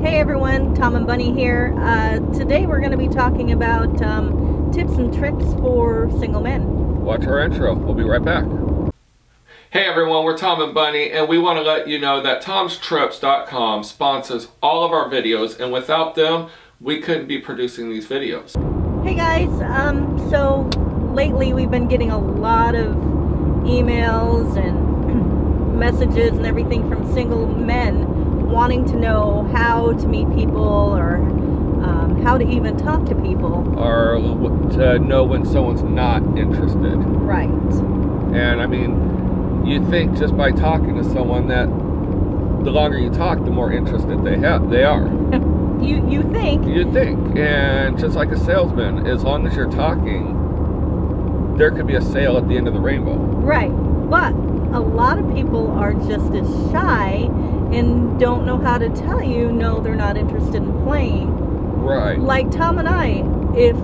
Hey everyone, Tom and Bunny here. Today we're going to be talking about tips and tricks for single men. Watch our intro. We'll be right back. Hey everyone, we're Tom and Bunny, and we want to let you know that tomstrips.com sponsors all of our videos, and without them, we couldn't be producing these videos. Hey guys, so lately we've been getting a lot of emails and messages and everything from single men wanting to know how to meet people or how to even talk to people. Or to know when someone's not interested. Right. And I mean, you think just by talking to someone that the longer you talk, the more interested they are. You think. You think. And just like a salesman, as long as you're talking, there could be a sale at the end of the rainbow. Right. But a lot of people are just as shy and don't know how to tell you no, they're not interested in playing. Right. Like Tom and I, if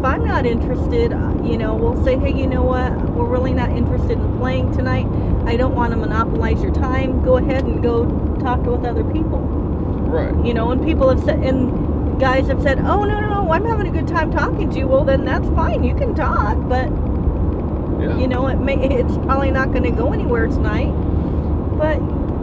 I'm not interested, you know, we'll say, hey, you know what, we're really not interested in playing tonight. I don't want to monopolize your time. Go ahead and go talk with other people. Right. You know, and people have said, and guys have said, oh, no, I'm having a good time talking to you. Well, then that's fine. You can talk, but yeah, you know, it's probably not going to go anywhere tonight. But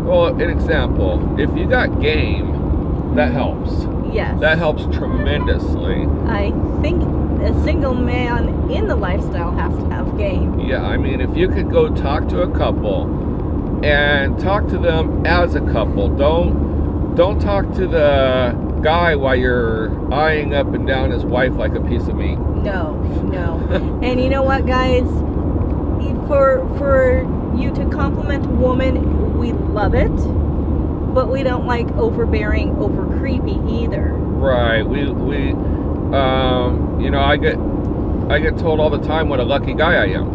well, an example, if you got game, that helps. Yes. That helps tremendously. I think a single man in the lifestyle has to have game. Yeah, I mean, if you could go talk to a couple and talk to them as a couple, don't talk to the guy while you're eyeing up and down his wife like a piece of meat. No. And you know what, guys? For you to compliment a woman, we love it, but we don't like overbearing, over creepy either. Right. We you know, I get told all the time what a lucky guy I am.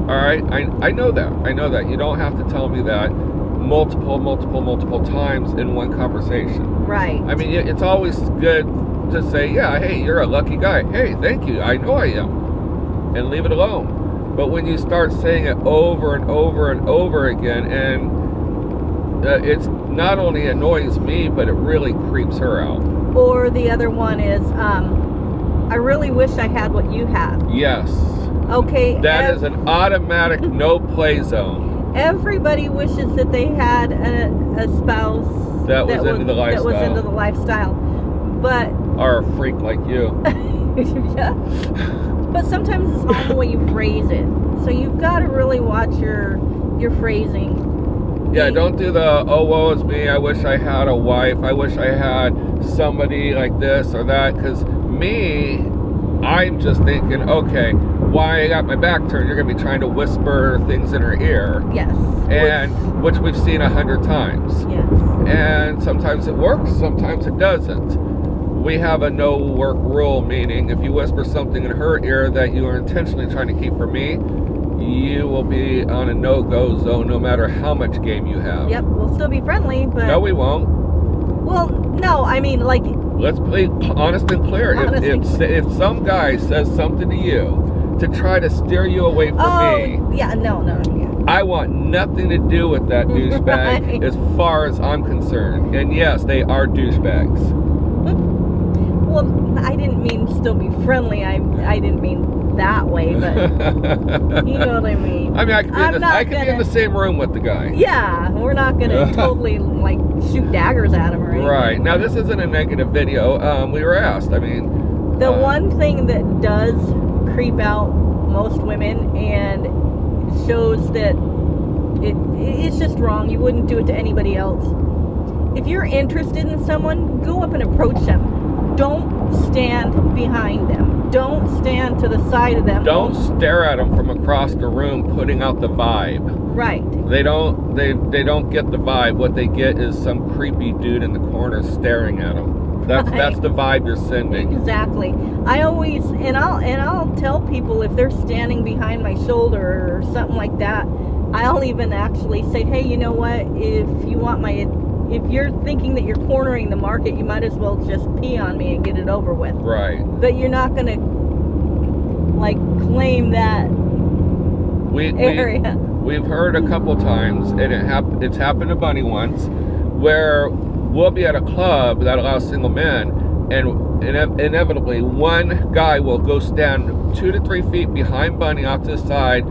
All right. I know that. I know that. You don't have to tell me that multiple times in one conversation. Right. I mean, it's always good to say, yeah, hey, you're a lucky guy. Hey, thank you. I know I am. And leave it alone. But when you start saying it over and over again, and it's not only annoys me, but it really creeps her out. Or the other one is, I really wish I had what you have. Yes. Okay. That is an automatic no play zone. Everybody wishes that they had a spouse that was into the lifestyle. But or a freak like you. Yeah. But sometimes it's all the way you phrase it. So you've got to really watch your phrasing. Yeah, don't do the, oh, woe is me, I wish I had a wife, I wish I had somebody like this or that, because me, I'm just thinking, okay, why I got my back turned, you're going to be trying to whisper things in her ear. Yes. And which we've seen 100 times. Yes. And sometimes it works, sometimes it doesn't. We have a no work rule, meaning if you whisper something in her ear that you are intentionally trying to keep from me, you will be on a no-go zone no matter how much game you have. Yep, we'll still be friendly, but... No, we won't. Well, no, I mean, like... Let's be honest and clear. If some guy says something to you to try to steer you away from me... yeah, no. I want nothing to do with that douchebag Right. as far as I'm concerned. And yes, they are douchebags. Well, I didn't mean still be friendly. I didn't mean that way, but you know what I mean. I mean, I could be in the same room with the guy. Yeah, we're not gonna totally like shoot daggers at him or anything. Right. Now, this isn't a negative video. We were asked. I mean, the one thing that does creep out most women and shows that it's just wrong. You wouldn't do it to anybody else. If you're interested in someone, go up and approach them. Don't stand behind them. Don't stand to the side of them. Don't stare at them from across the room, putting out the vibe. Right. They don't get the vibe. What they get is some creepy dude in the corner staring at them. That's the vibe you're sending. Exactly. I always I'll tell people if they're standing behind my shoulder or something like that. I'll even actually say, hey, you know what? If you're thinking that you're cornering the market, you might as well just pee on me and get it over with. Right. But you're not going to, like, claim that area. We've heard a couple times, and it's happened to Bunny once, where we'll be at a club that allows single men, and inevitably one guy will go stand 2 to 3 feet behind Bunny off to the side,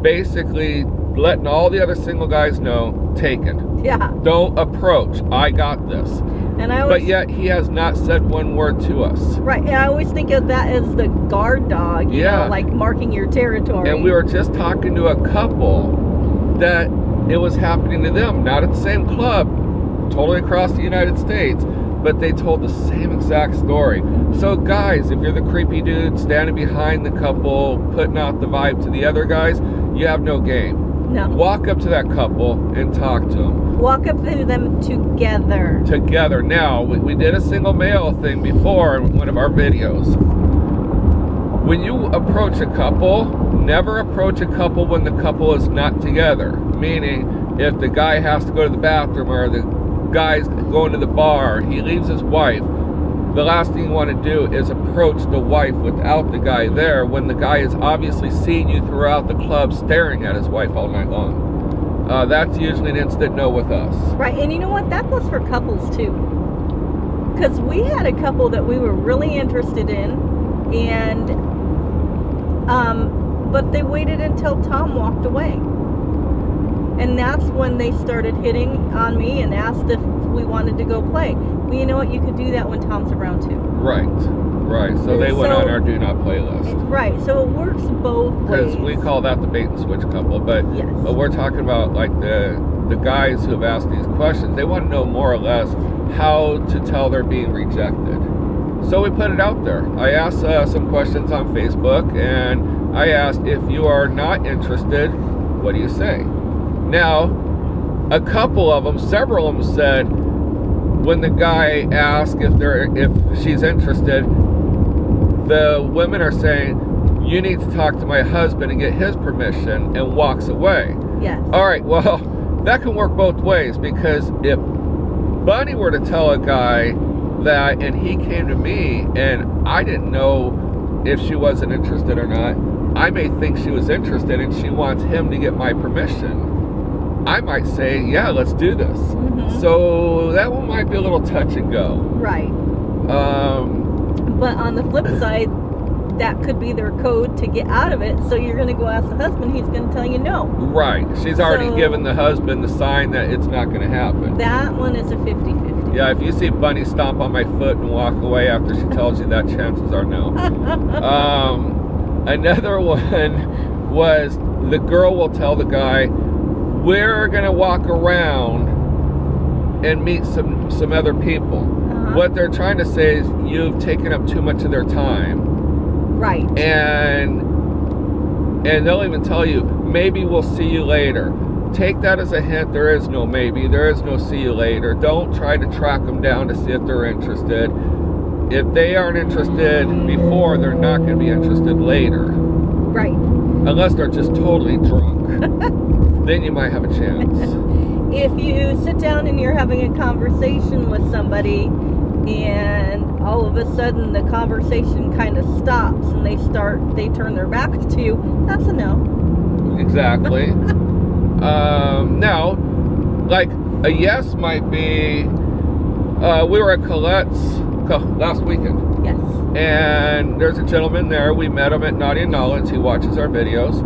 basically letting all the other single guys know, taken. Yeah. Don't approach. I got this. And I always, but yet he has not said one word to us. Right. And I always think of that as the guard dog, you know, like marking your territory. And we were just talking to a couple that it was happening to them, not at the same club, totally across the United States, but they told the same exact story. So guys, if you're the creepy dude standing behind the couple, putting out the vibe to the other guys, you have no game. No. Walk up to that couple and talk to them. Walk up to them together. Together. Now, we did a single male thing before in one of our videos. When you approach a couple, never approach a couple when the couple is not together. Meaning, if the guy has to go to the bathroom or the guy's going to the bar, he leaves his wife, the last thing you want to do is approach the wife without the guy there when the guy is obviously seeing you throughout the club staring at his wife all night long. That's usually an instant no with us. Right, and you know what? That goes for couples too. Because we had a couple that we were really interested in, and but they waited until Tom walked away. And that's when they started hitting on me and asked if we wanted to go play. Well, you know what? You could do that when Tom's around too. Right, right. So they went on our do not play list. Right, so it works both ways. Because we call that the bait and switch couple. But, yes. But we're talking about like the guys who have asked these questions. They want to know more or less how to tell they're being rejected. So we put it out there. I asked some questions on Facebook, and I asked, if you are not interested, what do you say? Now, a couple of them, several of them said, when the guy asked if she's interested, the women are saying, you need to talk to my husband and get his permission, and walks away. Yes. All right, well, that can work both ways, because if Bunny were to tell a guy that, and he came to me, and I didn't know if she wasn't interested or not, I may think she was interested and she wants him to get my permission. I might say, yeah, let's do this. Mm-hmm. So that one might be a little touch and go. Right. But on the flip side, that could be their code to get out of it. So you're going to go ask the husband, he's going to tell you no. Right. She's already given the husband the sign that it's not going to happen. That one is a 50-50. Yeah, if you see Bunny stomp on my foot and walk away after she tells you that, chances are no. Another one was the girl will tell the guy, we're going to walk around and meet some other people. What they're trying to say is you've taken up too much of their time. Right. And they'll even tell you, maybe we'll see you later. Take that as a hint. There is no maybe. There is no see you later. Don't try to track them down to see if they're interested. If they aren't interested before, they're not going to be interested later. Right. Unless they're just totally drunk. Then you might have a chance. If you sit down and you're having a conversation with somebody, and all of a sudden the conversation kind of stops and they turn their back to you, that's a no. Exactly. Now, like a yes might be, we were at Colette's last weekend. Yes. And there's a gentleman there. We met him at Naughty and Nolans. He watches our videos.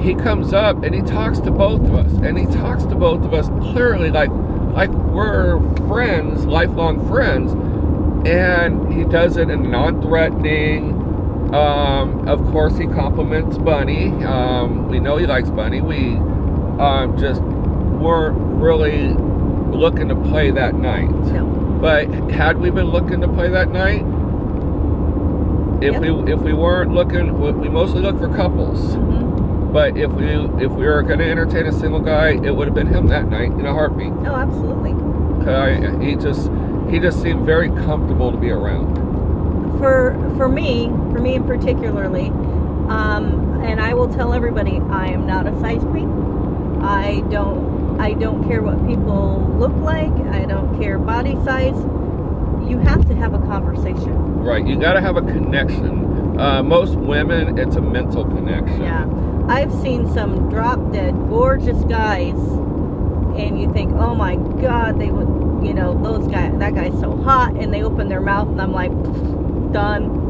He comes up and he talks to both of us. And he talks to both of us clearly like we're friends, lifelong friends. And he does it in non-threatening. Of course, he compliments Bunny. We know he likes Bunny. We just weren't really looking to play that night. No. But had we been looking to play that night, if we weren't looking, we mostly look for couples. Mm-hmm. But if we were going to entertain a single guy, it would have been him that night in a heartbeat. Oh, absolutely. He just seemed very comfortable to be around. For me in particularly, and I will tell everybody, I am not a size queen. I don't care what people look like. I don't care body size. You have to have a conversation. Right. You got to have a connection. Most women, it's a mental connection. Yeah. I've seen some drop dead gorgeous guys and you think, oh my God, they would, you know, that guy's so hot, and they open their mouth, and I'm like, done.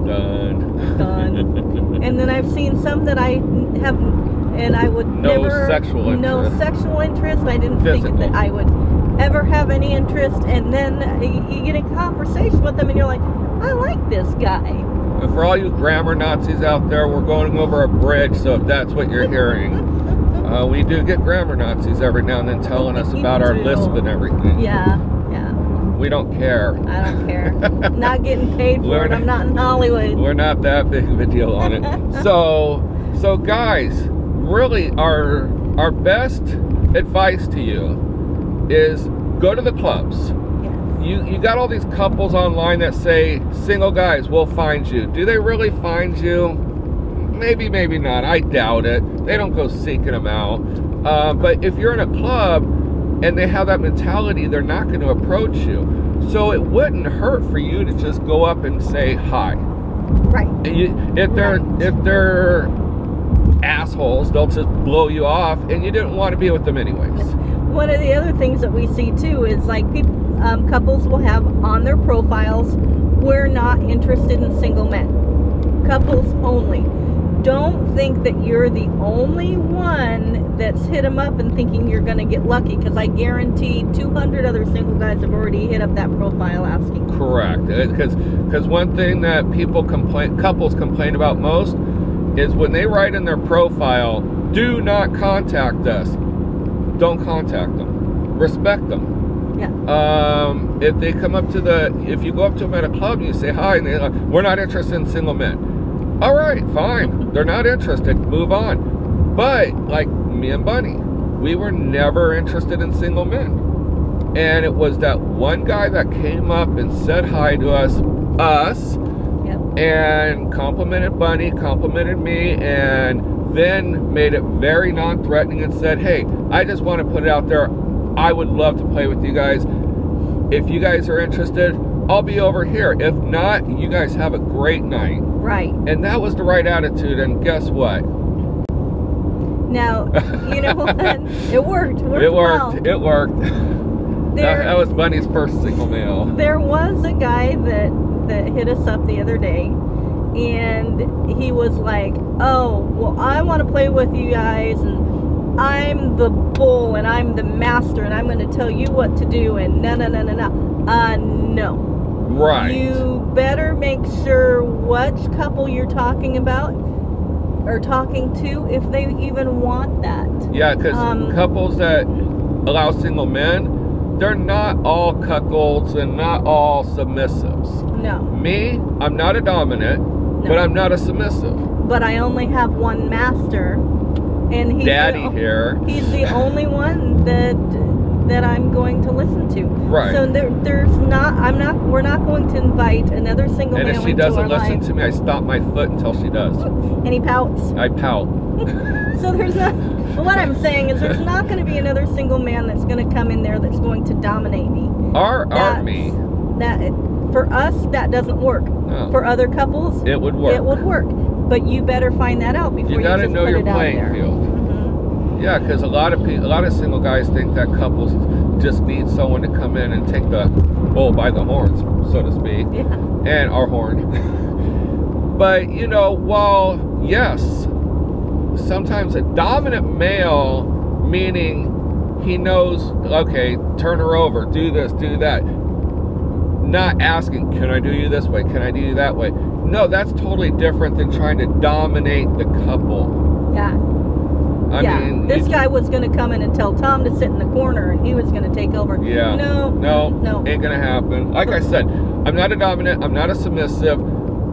And then I've seen some that I have, and I would no never, sexual interest. No sexual interest. I didn't Physical. think that I would ever have any interest, and then you get in conversation with them, and you're like, I like this guy. And for all you grammar Nazis out there, we're going over a bridge, so if that's what you're hearing, we do get grammar Nazis every now and then telling us about our lisp and everything. Yeah. We don't care. I don't care. Not getting paid for it. I'm not in Hollywood. We're not that big of a deal on it. So guys, really our best advice to you is go to the clubs. You got all these couples online that say single guys will find you. Do they really find you? Maybe, maybe not. I doubt it. They don't go seeking them out. But if you're in a club and they have that mentality, they're not going to approach you. So it wouldn't hurt for you to just go up and say hi. Right. If they're assholes, they'll just blow you off, and you didn't want to be with them anyways. One of the other things that we see too is like couples will have on their profiles, we're not interested in single men. Couples only. Don't think that you're the only one that's hit them up and thinking you're going to get lucky, because I guarantee 200 other single guys have already hit up that profile asking. Correct. Because one thing that couples complain about most is when they write in their profile, do not contact us. Don't contact them. Respect them. Yeah. If they come up if you go up to them at a club and you say hi, and they're like, we're not interested in single men. All right, fine. They're not interested. Move on. But like me and Bunny, we were never interested in single men. And it was that one guy that came up and said hi to us, Yep. and complimented Bunny, complimented me, and then made it very non-threatening and said, hey, I just want to put it out there. I would love to play with you guys. If you guys are interested, I'll be over here. If not, you guys have a great night. Right. And that was the right attitude, and guess what? Now, you know what? It worked. It worked. That was Bunny's first single male. There was a guy that hit us up the other day, and he was like, oh, well, I want to play with you guys, and I'm the bull, and I'm the master, and I'm going to tell you what to do, and no. Right. You better make sure which couple you're talking about or talking to, if they even want that. Yeah, because couples that allow single men, they're not all cuckolds and not all submissives. No. Me, I'm not a dominant, but I'm not a submissive. But I only have one master, and he's he's the only one that I'm going to listen to. Right. So we're not going to invite another single man into our life. And if she doesn't listen to me, I stomp my foot until she does. And he pouts. I pout. So what I'm saying is there's not going to be another single man that's going to come in there that's going to dominate me. For us, that doesn't work. No. For other couples, it would work. It would work. But you better find that out before you just know put your it out playing there. field. Yeah, because a lot of single guys think that couples just need someone to come in and take the bull by the horns, so to speak, and our horn. But, you know, while, yes, sometimes a dominant male, meaning he knows, okay, turn her over, do this, do that, not asking, can I do you this way, can I do you that way? No, that's totally different than trying to dominate the couple. Yeah. I mean, this guy was going to come in and tell Tom to sit in the corner, and he was going to take over. Yeah. No, ain't going to happen. Like I said, I'm not a dominant. I'm not a submissive.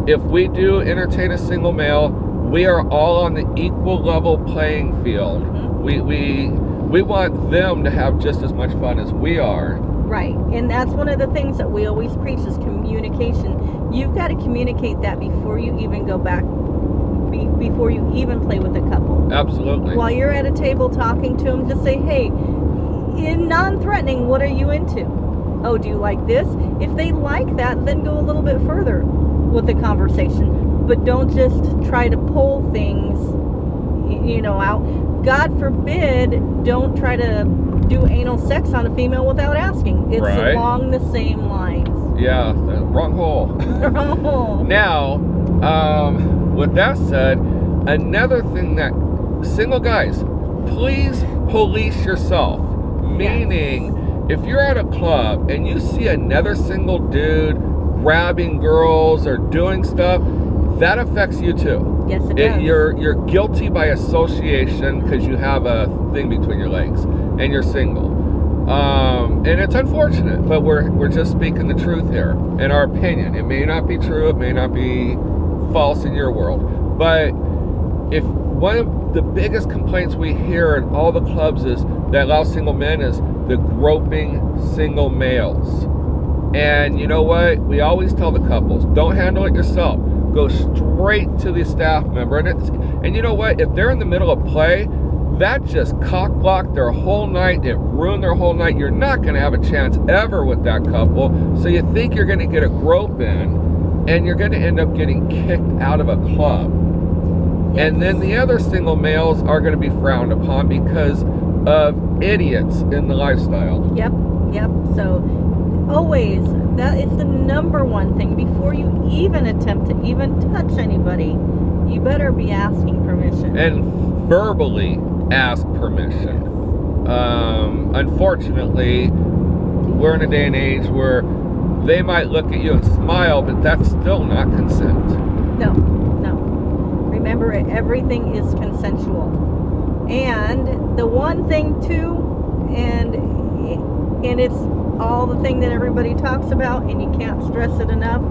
If we do entertain a single male, we are all on the equal level playing field. Mm-hmm. We want them to have just as much fun as we are. Right. And that's one of the things that we always preach is communication. You've got to communicate that before you even go back, before you even play with a couple. Absolutely. While you're at a table talking to them, just say, hey, in non-threatening, what are you into? Oh, do you like this? If they like that, then go a little bit further with the conversation. But don't just try to pull things, out. God forbid, don't try to do anal sex on a female without asking. It's Right. along the same lines. Yeah, wrong hole. Oh. Now, with that said, another thing that single guys, please police yourself. Meaning, if you're at a club and you see another single dude grabbing girls or doing stuff, that affects you too. Yes, it does. You're guilty by association because you have a thing between your legs and you're single. And it's unfortunate, but we're just speaking the truth here in our opinion. It may not be true, it may not be false in your world, but if one of the biggest complaints we hear in all the clubs is that allow single men is the groping single males. And you know what? We always tell the couples, don't handle it yourself. Go straight to the staff member. And you know what? If they're in the middle of play, that just cock-blocked their whole night. It ruined their whole night. You're not going to have a chance ever with that couple. So you think you're going to get a grope in, and you're going to end up getting kicked out of a club. Yes. And then the other single males are going to be frowned upon because of idiots in the lifestyle. Yep. So always, that is the number one thing. Before you even attempt to even touch anybody, you better be asking permission. And verbally ask permission. Unfortunately, we're in a day and age where they might look at you and smile, but that's still not consent. No. Remember, everything is consensual. And the one thing too, and it's all the thing that everybody talks about, and you can't stress it enough,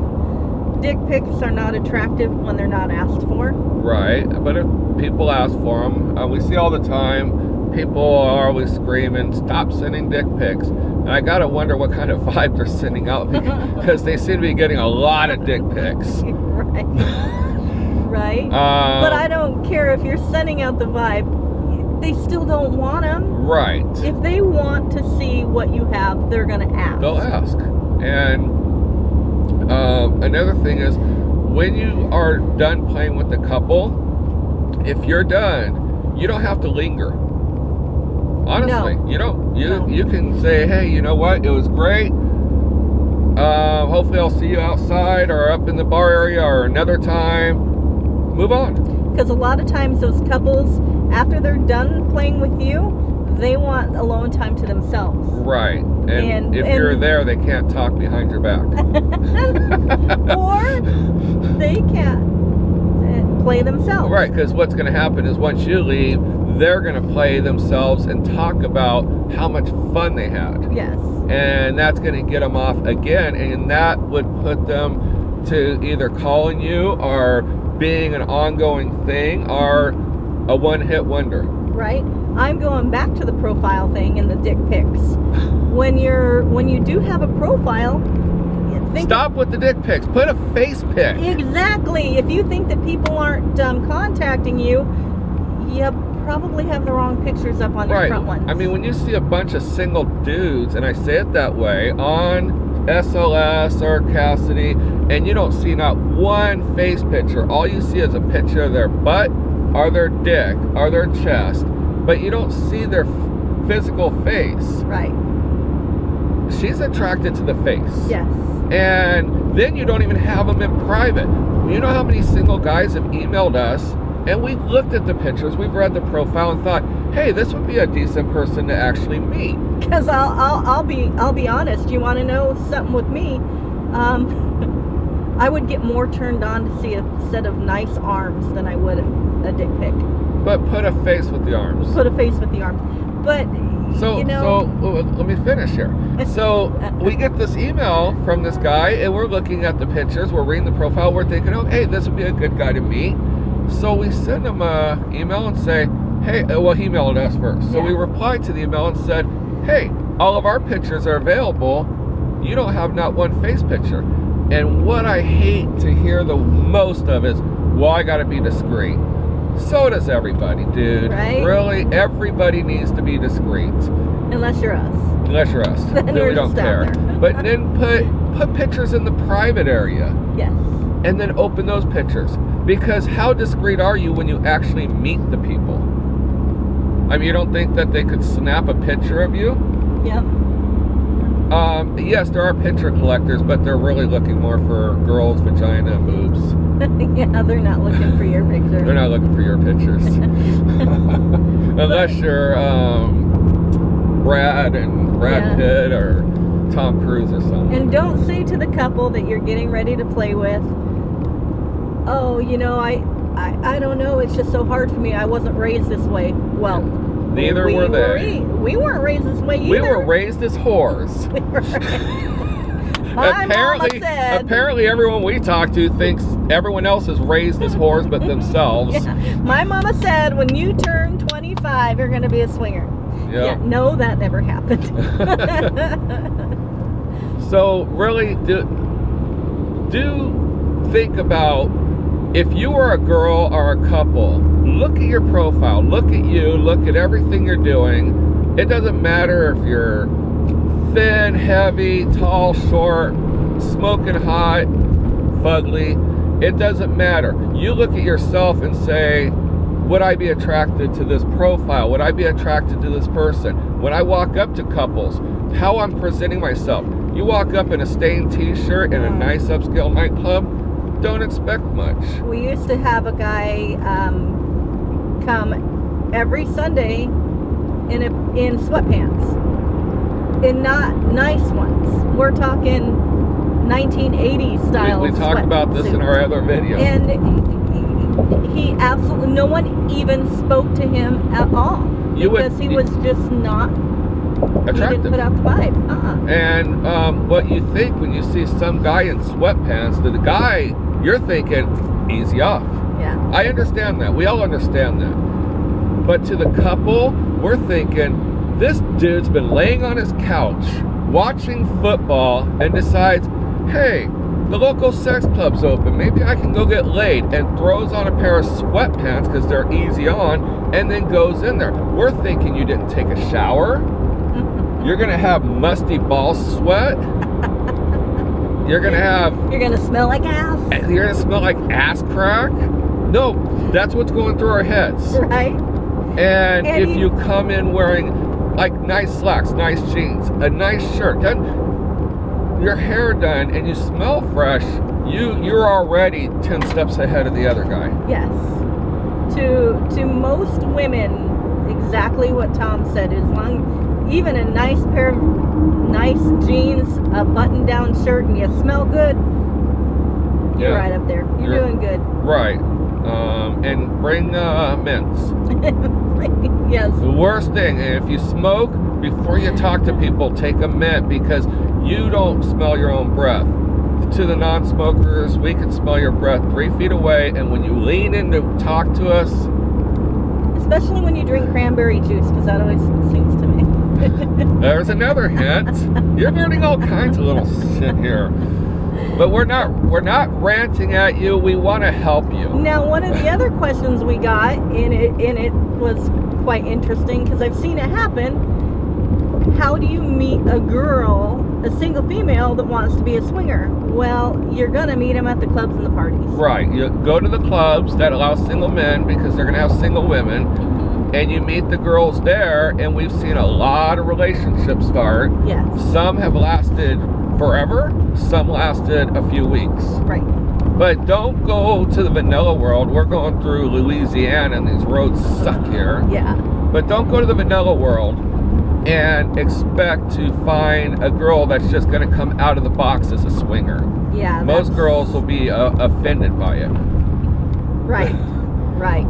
dick pics are not attractive when they're not asked for. Right, but if people ask for them, we see all the time, people are always screaming, stop sending dick pics. And I gotta wonder what kind of vibe they're sending out, because they seem to be getting a lot of dick pics. Right. But I don't care if you're sending out the vibe, they still don't want them. Right. If they want to see what you have, they're gonna ask. They'll ask. And another thing is, when you are done playing with the couple, if you're done, you don't have to linger. Honestly, No. you don't. No. You can say, hey, you know what? It was great. Hopefully I'll see you outside or up in the bar area or another time. Move on. Because a lot of times those couples, after they're done playing with you, they want alone time to themselves. Right. And if you're there, they can't talk behind your back. Or they can't play themselves. Right, because what's going to happen is once you leave, they're going to play themselves and talk about how much fun they had. Yes. And that's going to get them off again, and that would put them to either calling you or being an ongoing thing or a one-hit wonder. Right. I'm going back to the profile thing and the dick pics. When you do have a profile, Stop with the dick pics. Put a face pic. Exactly. If you think that people aren't contacting you, you probably have the wrong pictures up on your front ones. I mean, when you see a bunch of single dudes, and I say it that way, on SLS or Kasidie, and you don't see not one face picture, all you see is a picture of their butt or their dick or their chest, but you don't see their physical face. Right. She's attracted to the face. Yes. And then you don't even have them in private. You know how many single guys have emailed us, and we've looked at the pictures, we've read the profile and thought, hey, this would be a decent person to actually meet. Because I'll be honest. You want to know something with me? I would get more turned on to see a set of nice arms than I would a dick pic. But put a face with the arms. Put a face with the arms. But So, you know, so let me finish here. So we get this email from this guy, and we're looking at the pictures, we're reading the profile, we're thinking, oh, hey, this would be a good guy to meet. So we send him an email and say, hey, well, he emailed us first. So we replied to the email and said, hey, all of our pictures are available. You don't have not one face picture. And what I hate to hear the most of is, well, I got to be discreet. So does everybody, dude. Right? Really, everybody needs to be discreet. unless you're us. Unless you're us. Then we don't care. But then put pictures in the private area. Yes. And then open those pictures. Because how discreet are you when you actually meet the people? I mean, you don't think that they could snap a picture of you? Yep. Yes, there are picture collectors, but they're really looking more for girls' vagina and boobs. Yeah, they're not looking for your picture. They're not looking for your pictures. Unless you're Brad Pitt or Tom Cruise or something. And don't say to the couple that you're getting ready to play with, oh, you know, I don't know, it's just so hard for me. I wasn't raised this way. Well, neither were they. We weren't raised this way either. We were raised as whores. Apparently everyone we talk to thinks everyone else is raised as whores but themselves. Yeah. My mama said when you turn 25 you're going to be a swinger. Yep. Yeah, no, that never happened. So really do think about, if you are a girl or a couple, look at your profile, look at you, look at everything you're doing. It doesn't matter if you're thin, heavy, tall, short, smoking hot, fugly. It doesn't matter. You look at yourself and say, would I be attracted to this profile? Would I be attracted to this person? When I walk up to couples, how I'm presenting myself. You walk up in a stained t-shirt in a nice upscale nightclub, don't expect much. We used to have a guy come every Sunday in sweatpants. And not nice ones. We're talking 1980s style. We talked about this in our other video. And he absolutely, no one even spoke to him at all. Because he was just not attractive. He didn't put out the vibe. And what you think when you see some guy in sweatpants, the guy, you're thinking, easy off. Yeah. I understand that. We all understand that. But to the couple, we're thinking, this dude's been laying on his couch watching football and decides, hey, the local sex club's open, maybe I can go get laid, and throws on a pair of sweatpants because they're easy on, and then goes in there. We're thinking you didn't take a shower. You're gonna have musty ball sweat. You're gonna smell like ass. You're gonna smell like ass crack. No, that's what's going through our heads. Right. And if you come in wearing like nice slacks, nice jeans, a nice shirt, done, your hair done, and you smell fresh, you're already 10 steps ahead of the other guy. Yes. To most women, exactly what Tom said, as long, even a nice pair of nice jeans, a button-down shirt, and you smell good, you're right up there. You're doing good. Right. And bring mints. Yes. The worst thing, if you smoke, before you talk to people, take a mint, because you don't smell your own breath. To the non-smokers, we can smell your breath 3 feet away, and when you lean in to talk to us, especially when you drink cranberry juice, because that always seems to me. There's another hint. You're learning all kinds of little shit here. But we're not ranting at you. We want to help you. Now, one of the other questions we got, and it was quite interesting because I've seen it happen. How do you meet a girl, a single female that wants to be a swinger? Well, you're gonna meet them at the clubs and the parties. Right. You go to the clubs that allow single men because they're gonna have single women, and you meet the girls there, and we've seen a lot of relationships start. Yes. Some have lasted forever, some lasted a few weeks. Right. But don't go to the vanilla world. We're going through Louisiana and these roads suck here. Yeah. But don't go to the vanilla world and expect to find a girl that's just going to come out of the box as a swinger. Yeah. Most girls will be offended by it. Right. Right.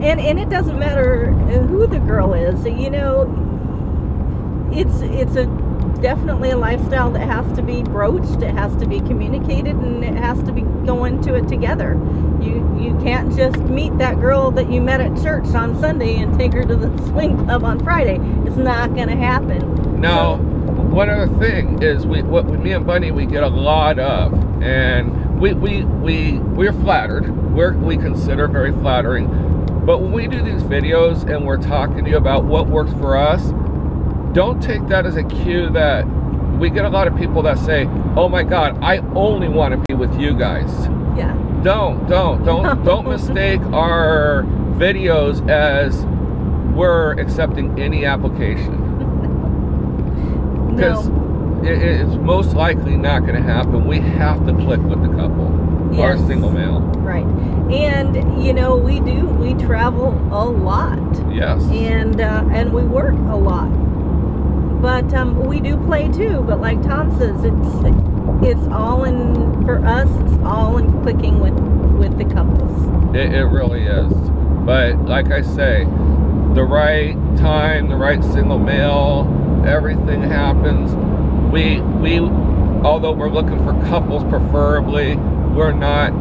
And it doesn't matter who the girl is. You know, it's definitely a lifestyle that has to be broached, it has to be communicated, and it has to be going to it together. You can't just meet that girl that you met at church on Sunday and take her to the swing club on Friday. It's not going to happen. Now, one other thing is me and Bunny, we get a lot of, and we're flattered. We consider very flattering. But when we do these videos and we're talking to you about what works for us, don't take that as a cue that we get a lot of people that say, oh my God, I only want to be with you guys. Yeah. Don't mistake our videos as we're accepting any application. Because it's most likely not going to happen. We have to click with the couple or a single male. Right. And, you know, we travel a lot. Yes. And we work a lot. But we do play too. But like Tom says, it's all in, for us, it's all in clicking with the couples. It really is. But like I say, the right time, the right single male, everything happens. We although we're looking for couples preferably, we're not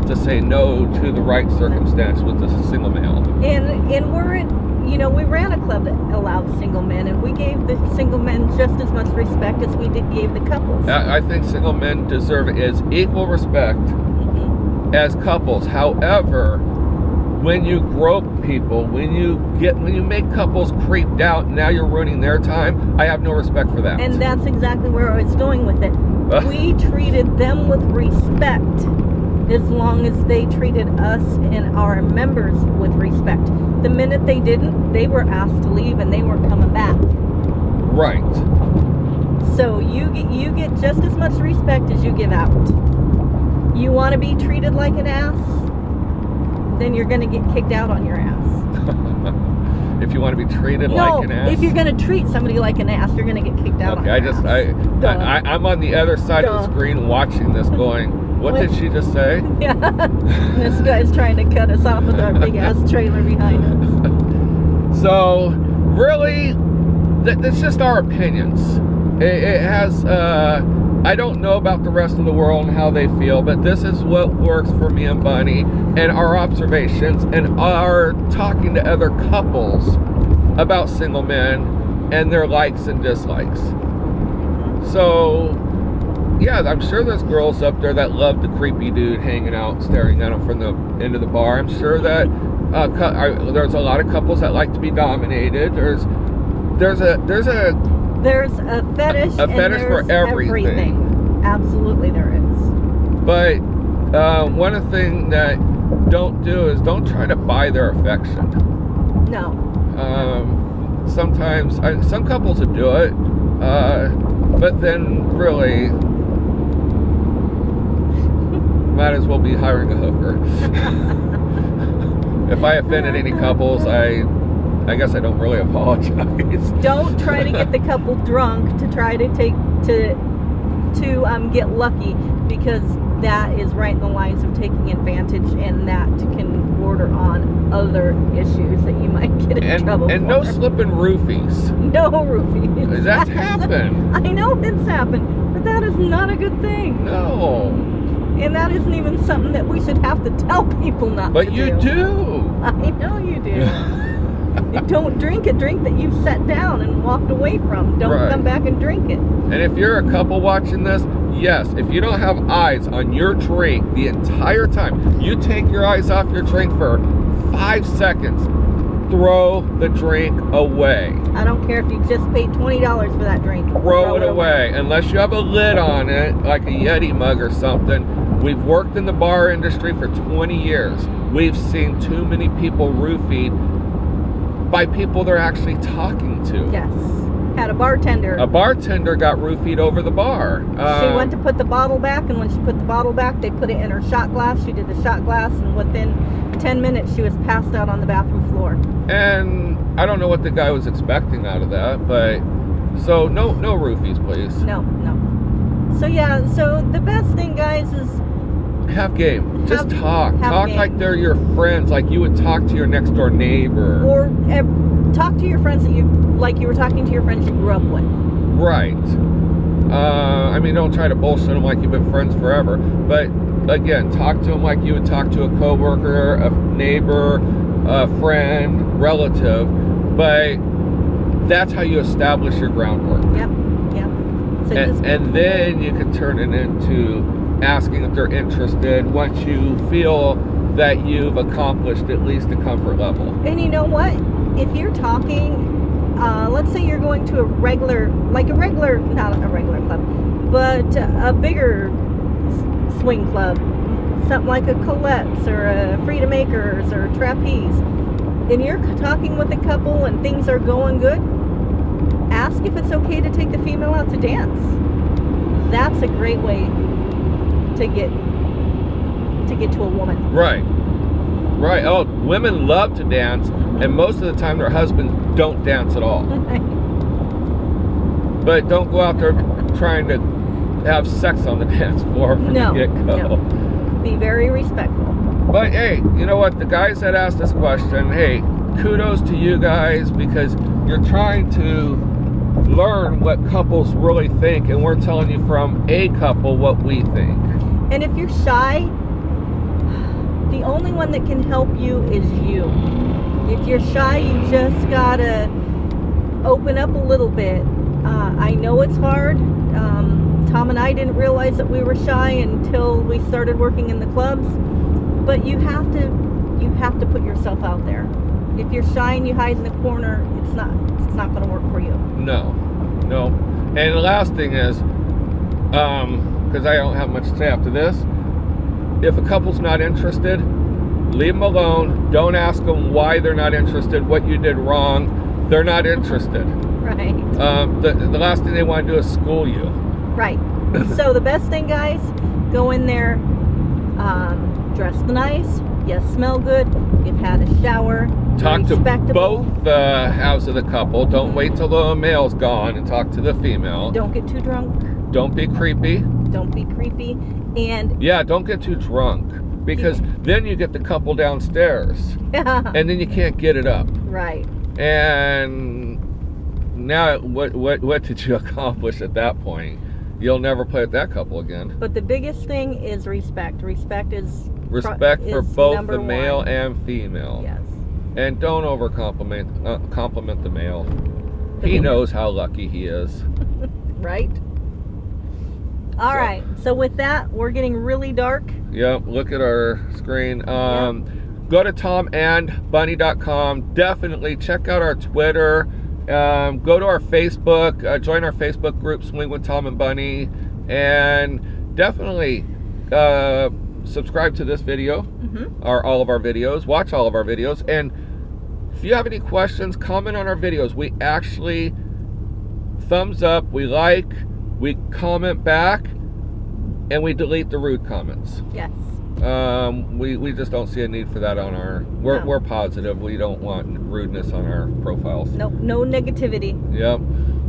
to say no to the right circumstance with a single male. And we're in, you know, we ran a club that allowed single men, and we gave the single men just as much respect as we gave the couples. I think single men deserve as equal respect as couples. However, when you grope people, when you make couples creeped out, now you're ruining their time. I have no respect for that. And that's exactly where I was going with it. We treated them with respect as long as they treated us and our members with respect. The minute they didn't, they were asked to leave and they weren't coming back. Right. So you get just as much respect as you give out. You want to be treated like an ass? Then you're going to get kicked out on your ass. If you want to be treated like an ass? If you're going to treat somebody like an ass, you're going to get kicked out on your ass. I'm on the other side of the screen watching this going, what did she just say? Yeah. This guy's trying to cut us off with our big ass trailer behind us. So, really, that's just our opinions. It has, I don't know about the rest of the world and how they feel, but this is what works for me and Bunny, and our observations, and our talking to other couples about single men and their likes and dislikes. So, yeah, I'm sure there's girls up there that love the creepy dude hanging out, staring at them from the end of the bar. I'm sure that there's a lot of couples that like to be dominated. There's a fetish for everything. Absolutely there is. But one of the things that don't do is don't try to buy their affection. No. Sometimes some couples would do it, but then really might as well be hiring a hooker. If I offended any couples, I guess I don't really apologize. Don't try to get the couple drunk to try to get lucky, because that is right in the lines of taking advantage, and that can border on other issues that you might get in trouble for. And no slipping roofies. No roofies. That's happened. I know it's happened, but that is not a good thing. No. And that isn't even something that we should have to tell people not to do. But you do. I know you do. Don't drink a drink that you've set down and walked away from. Don't come back and drink it. And if you're a couple watching this, yes, if you don't have eyes on your drink the entire time, you take your eyes off your drink for 5 seconds, throw the drink away. I don't care if you just paid $20 for that drink. Throw it away. Unless you have a lid on it, like a Yeti mug or something. We've worked in the bar industry for 20 years. We've seen too many people roofied by people they're actually talking to. Yes. Had a bartender. A bartender got roofied over the bar. She went to put the bottle back, and when she put the bottle back, they put it in her shot glass. She did the shot glass, and within 10 minutes, she was passed out on the bathroom floor. And I don't know what the guy was expecting out of that, but so no roofies, please. No. So yeah, so the best thing, guys, is have game. Just talk. Talk game. Like they're your friends, like you would talk to your next door neighbor. Or talk to your friends like you were talking to your friends you grew up with. Right. I mean, don't try to bullshit them like you've been friends forever. But again, talk to them like you would talk to a coworker, a neighbor, a friend, relative. But that's how you establish your groundwork. Yep. So and then you can turn it into asking if they're interested once you feel that you've accomplished at least a comfort level. And you know what? If you're talking, let's say you're going to not a regular club, but a bigger swing club, something like a Colette's or a Freedom Acres or a Trapeze. and you're talking with a couple and things are going good, ask if it's okay to take the female out to dance. That's a great way to get to a woman. Right. Right. Oh, women love to dance, and most of the time their husbands don't dance at all. But don't go out there trying to have sex on the dance floor from the get-go. No. Be very respectful. But hey, you know what? The guys that asked this question, hey, kudos to you guys, because you're trying to learn what couples really think, and we're telling you from a couple what we think. And if you're shy, the only one that can help you is you. If you're shy, you just gotta open up a little bit. I know it's hard. Tom and I didn't realize that we were shy until we started working in the clubs. But you have to put yourself out there. If you're shy and you hide in the corner, it's not going to work for you. No. And the last thing is, because I don't have much to say after this, if a couple's not interested, leave them alone. Don't ask them why they're not interested, what you did wrong. They're not interested. Right. The last thing they want to do is school you. Right. So the best thing, guys, go in there, dress nice, you smell good, you've had a shower, talk to both halves of the couple. Don't wait till the male's gone and talk to the female. Don't get too drunk. Don't be creepy. Don't be creepy. And yeah, don't get too drunk, because then you get the couple downstairs. Yeah. And then you can't get it up. Right. And now what did you accomplish at that point? You'll never play with that couple again. But the biggest thing is respect. Respect for both the male one. and female. Yes. And don't over compliment the male. He knows how lucky he is. Right. All right. So with that, we're getting really dark. Yep. Look at our screen. Go to TomandBunny.com. Definitely check out our Twitter. Go to our Facebook. Join our Facebook group, Swing with Tom and Bunny, and definitely subscribe to this video, or all of our videos. Watch all of our videos, and if you have any questions, comment on our videos. We actually thumbs up, we like, we comment back, and we delete the rude comments. Yes. We just don't see a need for that on our. We're positive. We don't want rudeness on our profiles. Nope. No negativity. Yep.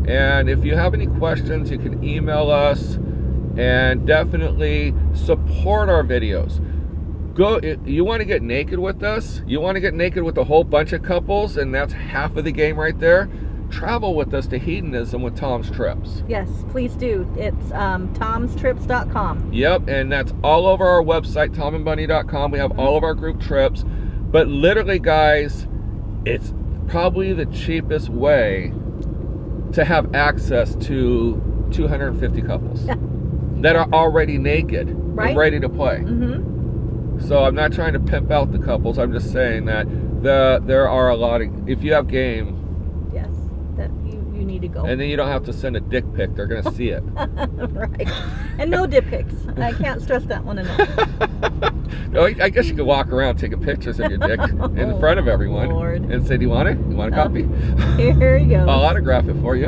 And if you have any questions, you can email us, and definitely support our videos. You want to get naked with us? You want to get naked with a whole bunch of couples, and that's half of the game right there? Travel with us to Hedonism with Tom's Trips. Yes, please do. It's tomstrips.com. Yep, and that's all over our website, TomandBunny.com. We have all of our group trips. But literally, guys, it's probably the cheapest way to have access to 250 couples that are already naked and ready to play. So I'm not trying to pimp out the couples. I'm just saying that there are a lot of, if you have game, yes, that you need to go. And then you don't have to send a dick pic. They're going to see it. Right. And no dick pics. I can't stress that one enough. No, I guess you could walk around taking pictures of your dick in front of everyone. Lord. And say, do you want it? You want a copy? Here you go. I'll autograph it for you.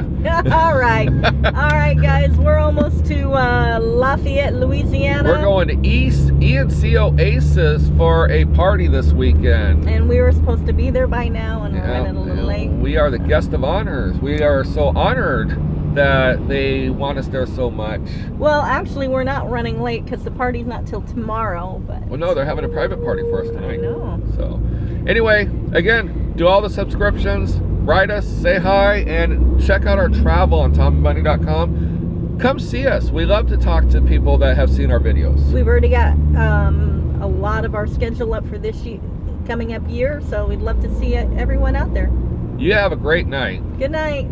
All right. All right, guys. We're almost to Lafayette, Louisiana. We're going to East ENC Oasis for a party this weekend. And we were supposed to be there by now, and we're running a little late. We are the guest of honors. We are so honored that they want us there so much. Well, actually, we're not running late because the party's not till tomorrow. But well, no, they're having a private party for us tonight. I know. So, anyway, again, do all the subscriptions, write us, say hi, and check out our travel on TomandBunny.com. Come see us. We love to talk to people that have seen our videos. We've already got a lot of our schedule up for this coming up year, so we'd love to see everyone out there. You have a great night. Good night.